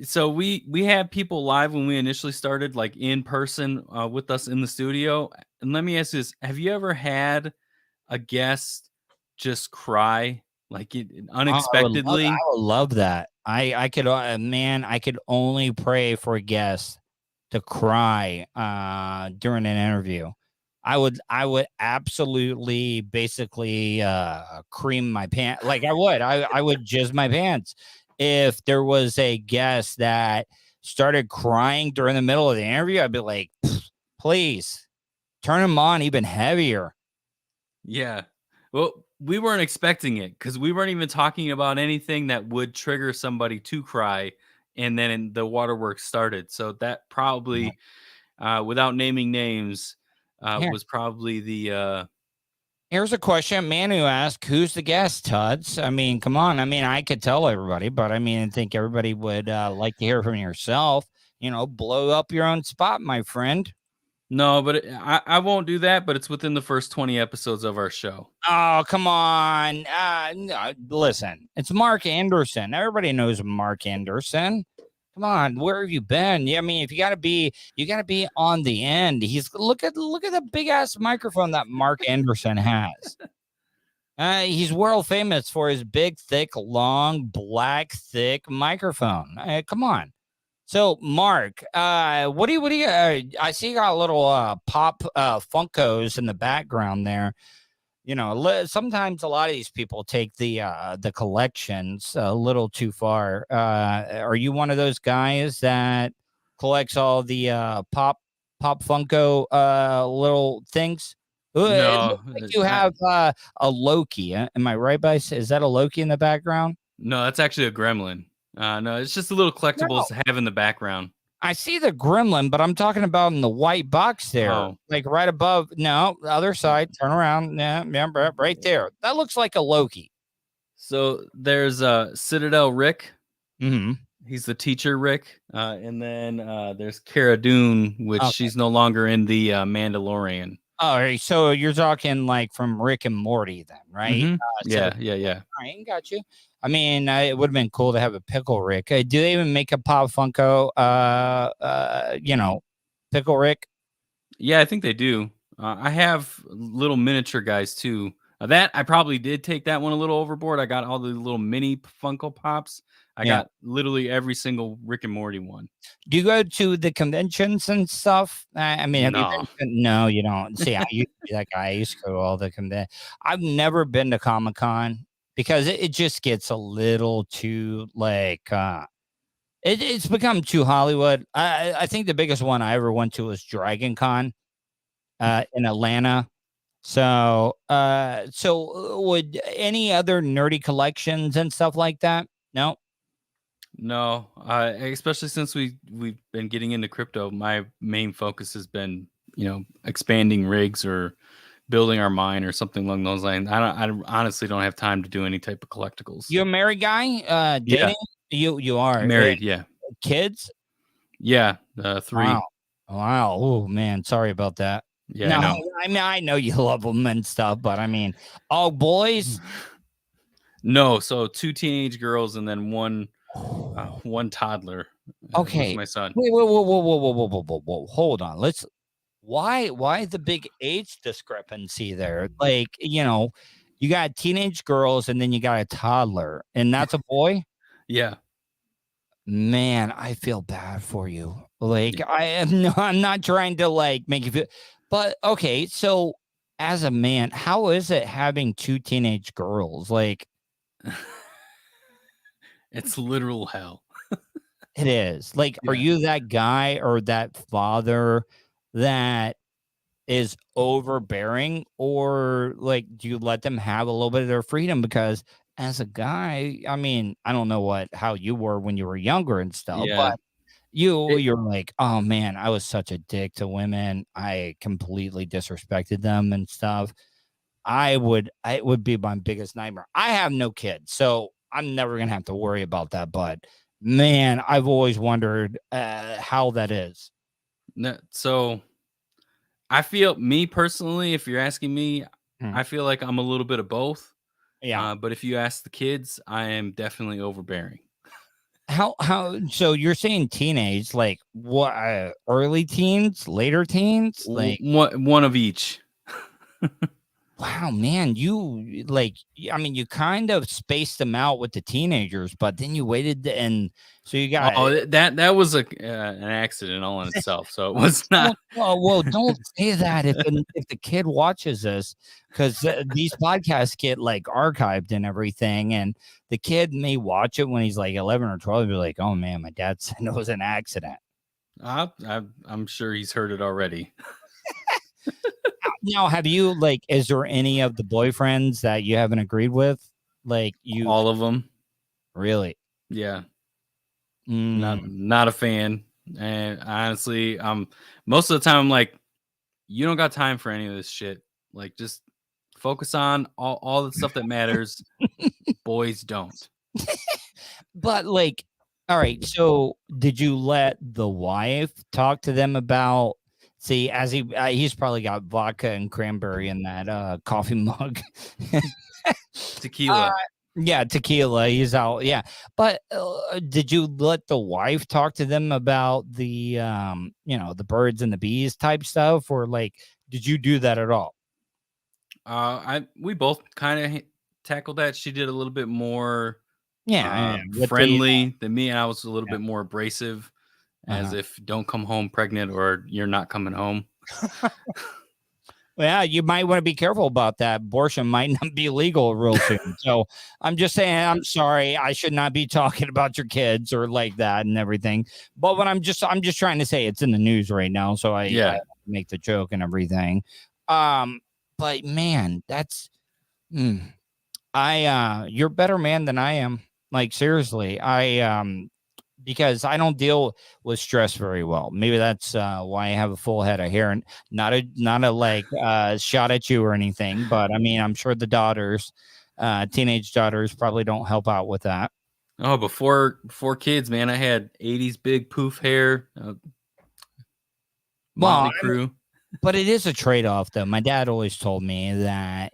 so we had people live when we initially started, like in person with us in the studio. And let me ask you this: have you ever had a guest just cry like unexpectedly? I would love that. I could, man, I could only pray for a guest to cry during an interview. I would absolutely basically cream my pants. Like I would jizz my pants if there was a guest that started crying during the middle of the interview. I'd be like, please turn him on even heavier. Yeah. Well, we weren't expecting it because we weren't even talking about anything that would trigger somebody to cry. And then the waterworks started. So that probably, without naming names, was probably the Here's a question, man who asked, who's the guest, Tuds? I mean, come on. I mean, I could tell everybody, but I mean, I think everybody would like to hear from yourself. You know, blow up your own spot, my friend. No, but I won't do that, but it's within the first 20 episodes of our show. Oh, come on. No, listen, it's Mark Anderson. Everybody knows Mark Anderson. Come on, where have you been? Yeah, I mean, if you gotta be on the end. Look at the big ass microphone that Mark Anderson has. He's world famous for his big, thick, long, black, thick microphone. Come on. So, Mark, what do you? I see you got a little pop Funkos in the background there. You know, sometimes a lot of these people take the collections a little too far. Are you one of those guys that collects all the pop Funko little things? No, like you have a Loki. Am I right by? Is that a Loki in the background? No, that's actually a gremlin. No, it's just a little collectibles to have in the background. I see the gremlin, but I'm talking about in the white box there, like right above. No, the other side. Turn around. Yeah, right there. That looks like a Loki. So there's Citadel Rick. Mm-hmm. He's the teacher Rick, and then there's Cara Dune, which she's no longer in the Mandalorian. All right, so you're talking like from Rick and Morty, then, right? Mm-hmm. Yeah. All right, got you. I mean, it would have been cool to have a Pickle Rick. Do they even make a Pop Funko, Pickle Rick? Yeah, I think they do. I have little miniature guys, too. That I probably did take that one a little overboard. I got all the little mini Funko Pops. I got literally every single Rick and Morty one. Do you go to the conventions and stuff? I mean, no, you don't. See, I used to be that guy. I used to go to all the conventions. I've never been to Comic-Con because it just gets a little too like it's become too Hollywood. I think the biggest one I ever went to was Dragon Con in Atlanta. So would any other nerdy collections and stuff like that? No, especially since we've been getting into crypto. My main focus has been, expanding rigs or building our mine or something along those lines. I honestly don't have time to do any type of collectibles. You a married guy? Dating? Yeah. You are married. Yeah. Kids? Yeah. 3. Wow. Oh man. Sorry about that. Yeah. No, I mean, I know you love them and stuff, but I mean, all boys? No. So 2 teenage girls and then one toddler. Okay. My son. Wait, whoa. Hold on. Why the big age discrepancy there? Like, you got teenage girls and then you got a toddler, and that's a boy? Yeah. Man, I feel bad for you. Like, I'm not trying to like make you feel, but okay. So as a man, how is it having 2 teenage girls? Like, it's literal hell. It is. Like, Yeah. are you that guy or that father that is overbearing, or like do you let them have a little bit of their freedom? Because as a guy, I mean, I don't know how you were when you were younger and stuff, Yeah. but you're like, oh man, I was such a dick to women. I completely disrespected them and stuff. It would be my biggest nightmare. I have no kids, so I'm never gonna have to worry about that. But man, I've always wondered how that is. No, so I feel, me personally, if you're asking me, I feel like I'm a little bit of both. Yeah. But if you ask the kids, I am definitely overbearing. How so you're saying teenage, like what, early teens, later teens, like One of each. wow, man, you like, I mean, you kind of spaced them out with the teenagers, but then you waited and so you got that was an accident all in itself. So it was not. well, don't say that if the kid watches this, because these podcasts get like archived and everything, and the kid may watch it when he's like 11 or 12 and be like, oh man, my dad said it was an accident. I'm sure he's heard it already. Now, have you, like, is there any of the boyfriends that you haven't agreed with? Like, you all of them? Really? Yeah. Not a fan. And honestly, most of the time I'm like, you don't got time for any of this shit. Like, just focus on all the stuff that matters. Boys don't. But like, all right, so did you let the wife talk to them about, see, as he's probably got vodka and cranberry in that coffee mug. Tequila. Yeah, tequila. He's out. Yeah. But did you let the wife talk to them about the, the birds and the bees type stuff? Or like, did you do that at all? We both kind of tackled that. She did a little bit more friendly than me. And I was a little bit more abrasive, as if don't come home pregnant or you're not coming home. Well, you might want to be careful about that. Abortion might not be legal real soon. So I'm just saying, I'm sorry. I should not be talking about your kids or like that and everything. But what I'm just trying to say, it's in the news right now. So I make the joke and everything. But man, that's, you're a better man than I am. Like, seriously, because I don't deal with stress very well. Maybe that's why I have a full head of hair, and not a like shot at you or anything. But I mean, I'm sure the daughters, teenage daughters, probably don't help out with that. Oh, before kids, man, I had 80s big poof hair. Motley Crue. But it is a trade-off, though. My dad always told me that,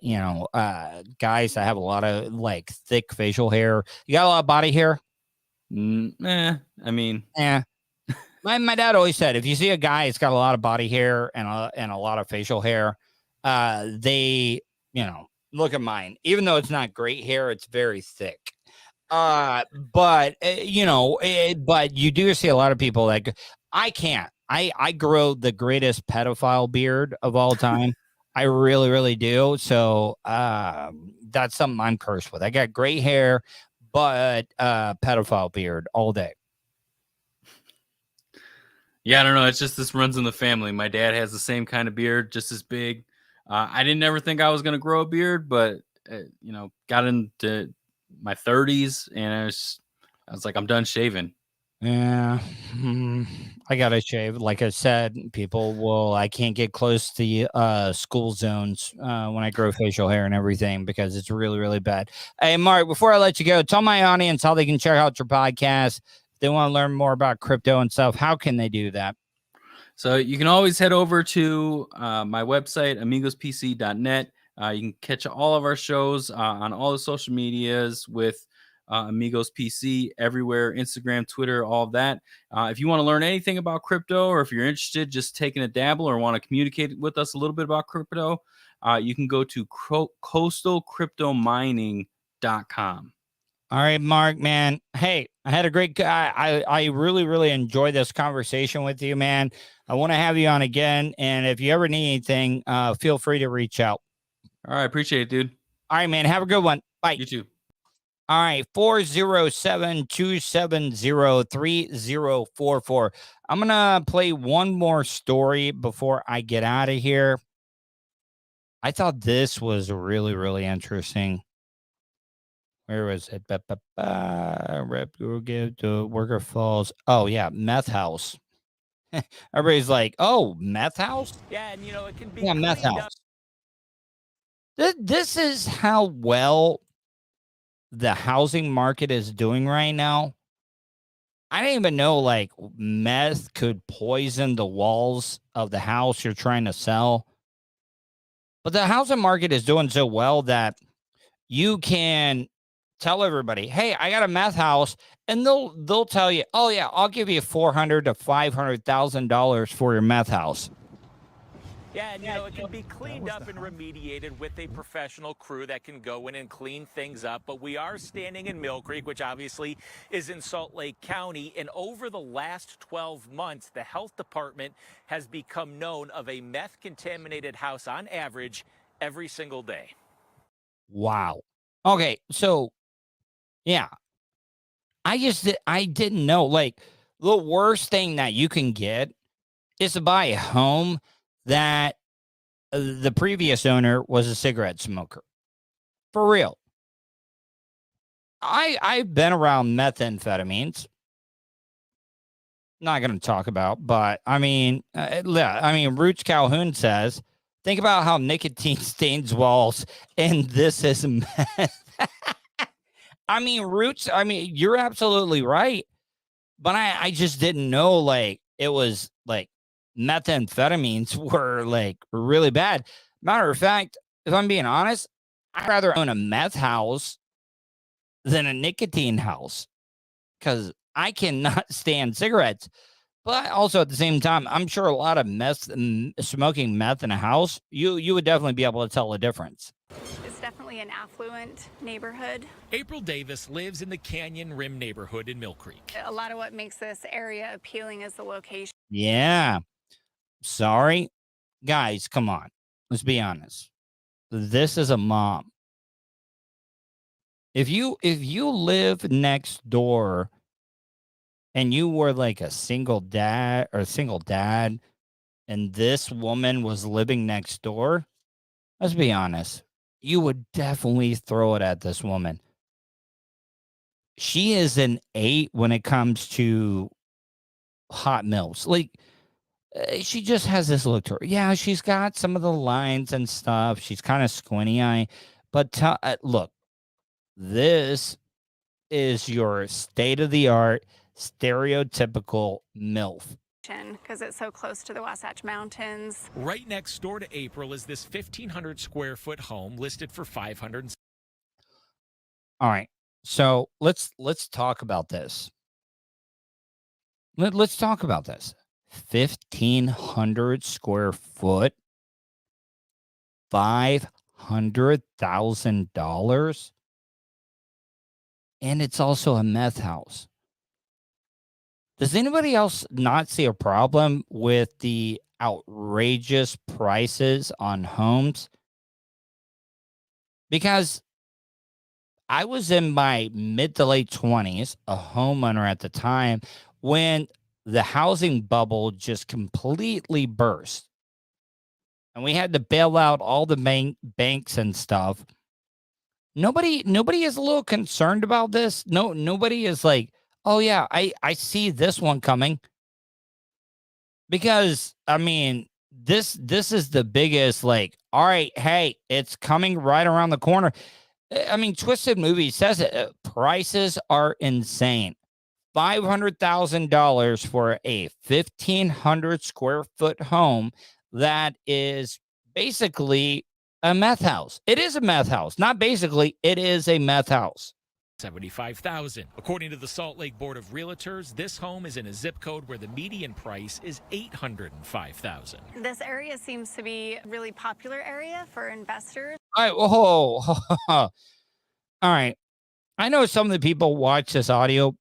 guys that have a lot of like thick facial hair, you got a lot of body hair. I mean, my dad always said, if you see a guy that's got a lot of body hair and a lot of facial hair, they, look at mine. Even though it's not great hair, it's very thick. But you do see a lot of people that I can't. I grow the greatest pedophile beard of all time. I really, really do. So that's something I'm cursed with. I got great hair, but pedophile beard all day. Yeah, I don't know. It's just this runs in the family. My dad has the same kind of beard, just as big. I didn't ever think I was going to grow a beard, but got into my 30s and I was like, I'm done shaving. Yeah, I gotta shave. Like I said, I can't get close to school zones when I grow facial hair and everything because it's really, really bad. Hey, Mark, before I let you go, tell my audience how they can check out your podcast. If they want to learn more about crypto and stuff, how can they do that? So you can always head over to my website, amigospc.net. You can catch all of our shows on all the social medias with Amigos PC everywhere, Instagram, Twitter, all of that. If you want to learn anything about crypto, or if you're interested just taking a dabble or want to communicate with us a little bit about crypto, you can go to coastalcryptomining.com. All right, Mark, man. Hey, I had a great I really, really enjoyed this conversation with you, man. I want to have you on again. And if you ever need anything, feel free to reach out. All right. Appreciate it, dude. All right, man. Have a good one. Bye. You too. All right, 407-270-3044. I'm going to play one more story before I get out of here. I thought this was really, really interesting. Where was it? Worker Falls. Oh, yeah, meth house. Everybody's like, oh, meth house? Yeah, and it can be meth house. This is how well the housing market is doing right now. I didn't even know meth could poison the walls of the house you're trying to sell. But the housing market is doing so well that you can tell everybody, hey, I got a meth house, and they'll tell you, oh yeah, I'll give you $400,000 to $500,000 for your meth house. Yeah, and it can be cleaned up and remediated with a professional crew that can go in and clean things up. But we are standing in Mill Creek, which obviously is in Salt Lake County. And over the last 12 months, the health department has become known of a meth-contaminated house on average every single day. Wow. Okay, so yeah, I didn't know. The worst thing that you can get is to buy a home that the previous owner was a cigarette smoker. For real. I've been around methamphetamines. Not going to talk about, but Roots Calhoun says, think about how nicotine stains walls, and this is meth. Roots, you're absolutely right. But I just didn't know, it was, methamphetamines were, really bad. Matter of fact, if I'm being honest, I'd rather own a meth house than a nicotine house because I cannot stand cigarettes. But also at the same time, I'm sure a lot of smoking meth in a house, you would definitely be able to tell a difference. It's definitely an affluent neighborhood. April Davis lives in the Canyon Rim neighborhood in Mill Creek. A lot of what makes this area appealing is the location. Yeah. Sorry. Guys, come on. Let's be honest. This is a mom. If you live next door and you were a single dad, and this woman was living next door, let's be honest, you would definitely throw it at this woman. She is an 8 when it comes to hot meals. She just has this look to her. Yeah, she's got some of the lines and stuff. She's kind of squinty eye. But look, this is your state-of-the-art, stereotypical MILF. Because it's so close to the Wasatch Mountains. Right next door to April is this 1,500 square foot home listed for $500. All right, so let's talk about this. Let's talk about this. 1,500 square foot, $500,000, and it's also a meth house. Does anybody else not see a problem with the outrageous prices on homes? Because I was in my mid to late 20s, a homeowner at the time, when the housing bubble just completely burst. And we had to bail out all the banks and stuff. Nobody is a little concerned about this. Nobody is like, oh yeah, I see this one coming. Because this is the biggest, all right, hey, it's coming right around the corner. Twisted Movie says it. Prices are insane. $500,000 for a 1,500 square foot home that is basically a meth house. It is a meth house. Not basically, it is a meth house. $75,000. According to the Salt Lake Board of Realtors, this home is in a zip code where the median price is $805,000. This area seems to be a really popular area for investors. All right. I know some of the people watch this audio.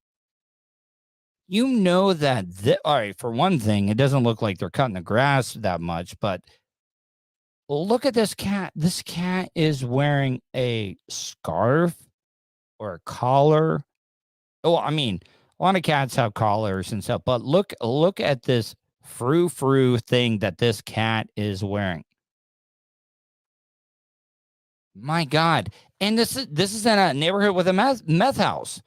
You know that, all right, for one thing, it doesn't look like they're cutting the grass that much, but look at this cat. This cat is wearing a scarf or a collar. Oh, I mean, a lot of cats have collars and stuff, but look at this frou-frou thing that this cat is wearing. My God. And this is in a neighborhood with a meth house.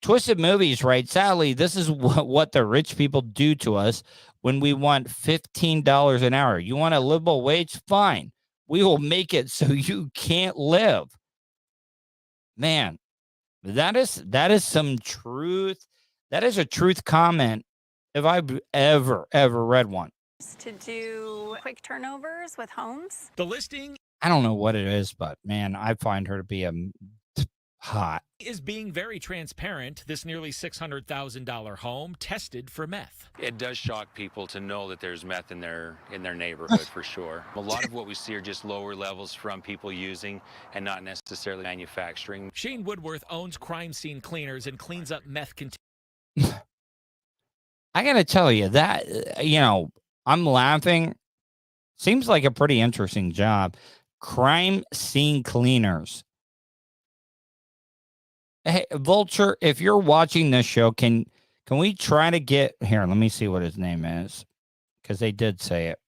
Twisted Movies, right? Sadly, this is what the rich people do to us when we want $15 an hour. You want a livable wage? Fine. We will make it so you can't live. Man, that is some truth. That is a truth comment if I've ever read one. To do quick turnovers with homes. The listing I don't know what it is, but man, I find her to be hot. Is being very transparent. This nearly $600,000 home tested for meth. It does shock people to know that there's meth in their neighborhood for sure. A lot of what we see are just lower levels from people using and not necessarily manufacturing. Shane Woodworth owns Crime Scene Cleaners and cleans up meth I got to tell you that, I'm laughing. Seems like a pretty interesting job. Crime Scene Cleaners. Hey, Vulture, if you're watching this show, can we try to get here? Let me see what his name is, because they did say it.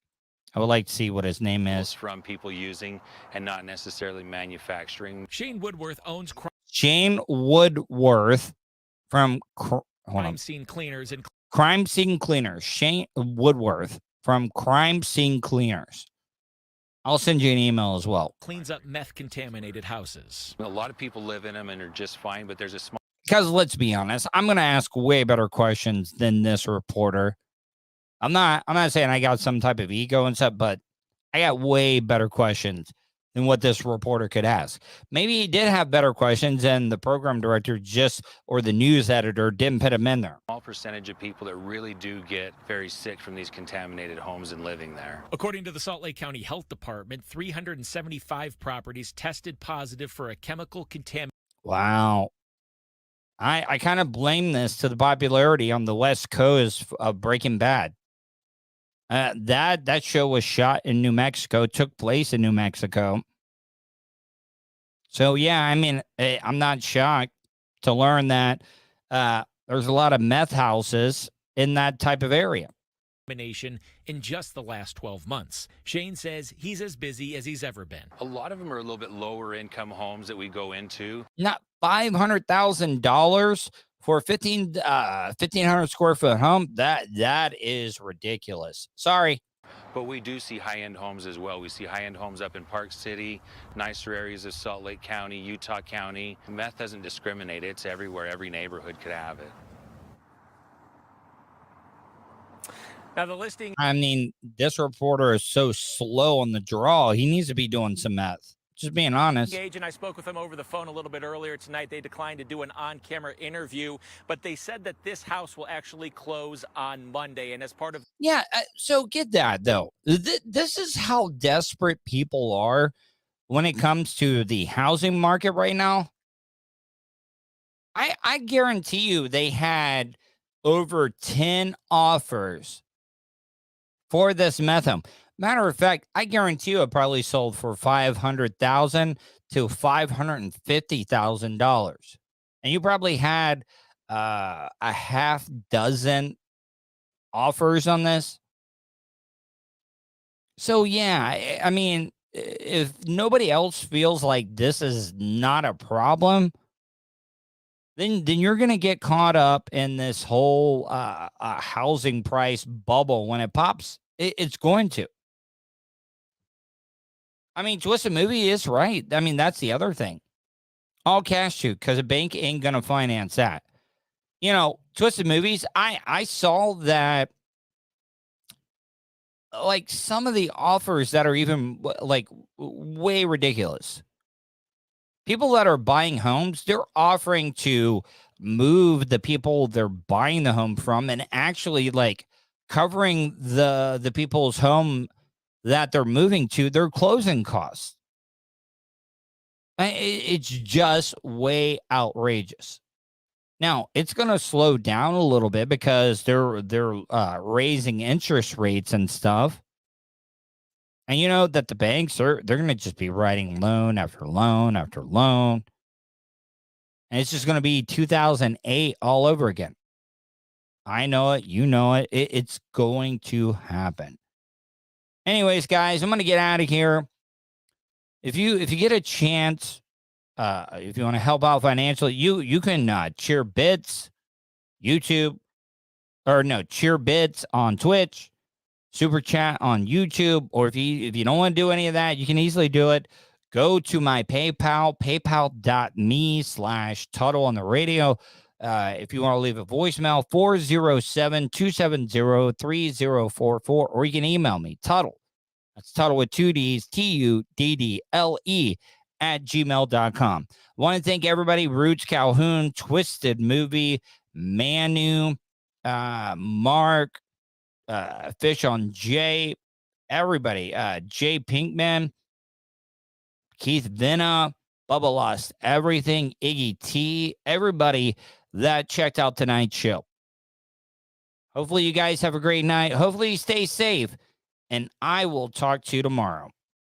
I would like to see what his name is. From people using and not necessarily manufacturing. Shane Woodworth owns Shane Woodworth from Crime Scene Cleaners and Crime Scene Cleaners. Shane Woodworth from Crime Scene Cleaners. I'll send you an email as well. Cleans up meth-contaminated houses. A lot of people live in them and are just fine, but there's a small... Because let's be honest, I'm going to ask way better questions than this reporter. I'm not saying I got some type of ego and stuff, but I got way better questions than what this reporter could ask. Maybe he did have better questions and the program director or the news editor didn't put him in there. Small percentage of people that really do get very sick from these contaminated homes and living there. According to the Salt Lake County Health Department, 375 properties tested positive for a chemical contamination. Wow. I kind of blame this to the popularity on the West Coast of Breaking Bad. That show was shot in New Mexico, took place in New Mexico. So, yeah, I mean, I'm not shocked to learn that there's a lot of meth houses in that type of area. In just the last 12 months. Shane says he's as busy as he's ever been. A lot of them are a little bit lower income homes that we go into. Not $500,000 for a 1,500 square foot home. That is ridiculous. Sorry. But we do see high-end homes as well. We see high-end homes up in Park City, nicer areas of Salt Lake County, Utah County. Meth doesn't discriminate. It's everywhere. Every neighborhood could have it. Now, the listing... I mean, this reporter is so slow on the draw. He needs to be doing some meth. Just being honest. And I spoke with them over the phone a little bit earlier tonight. They declined to do an on-camera interview, but they said that this house will actually close on Monday. And as part of... Yeah, so get that, though. This is how desperate people are when it comes to the housing market right now. I guarantee you they had over 10 offers for this meth home. Matter of fact, I guarantee you it probably sold for $500,000 to $550,000. And you probably had a half dozen offers on this. So, yeah, I mean, if nobody else feels like this is not a problem, then you're going to get caught up in this whole housing price bubble when it pops. It's going to. I mean, Twisted Movie is right. I mean, that's the other thing. All cash too, because a bank ain't going to finance that. You know, Twisted Movies, I saw that, like, some of the offers that are even, like, way ridiculous. People that are buying homes, they're offering to move the people they're buying the home from and actually, like, covering the people's home that they're moving to, their closing costs. It's just way outrageous. Now, it's going to slow down a little bit because they're raising interest rates and stuff. And you know that the banks they're going to just be writing loan after loan after loan. And it's just going to be 2008 all over again. I know it. You know it. It's going to happen. Anyways, guys, I'm going to get out of here. If you get a chance, if you want to help out financially, you can cheer bits, YouTube, cheer bits on Twitch, super chat on YouTube, or if you don't want to do any of that, you can easily do it. Go to my PayPal, paypal.me/Tuddle on the radio. If you want to leave a voicemail, 407-270-3044, or you can email me, Tuddle. That's Tuddle with 2 Ds, TUDDLE @gmail.com. I want to thank everybody, Roots Calhoun, Twisted Movie, Manu, Mark, Fish on J, everybody, Jay Pinkman, Keith Vena, Bubba Lost Everything, Iggy T, everybody that checked out tonight's show. Hopefully you guys have a great night. Hopefully you stay safe, and I will talk to you tomorrow.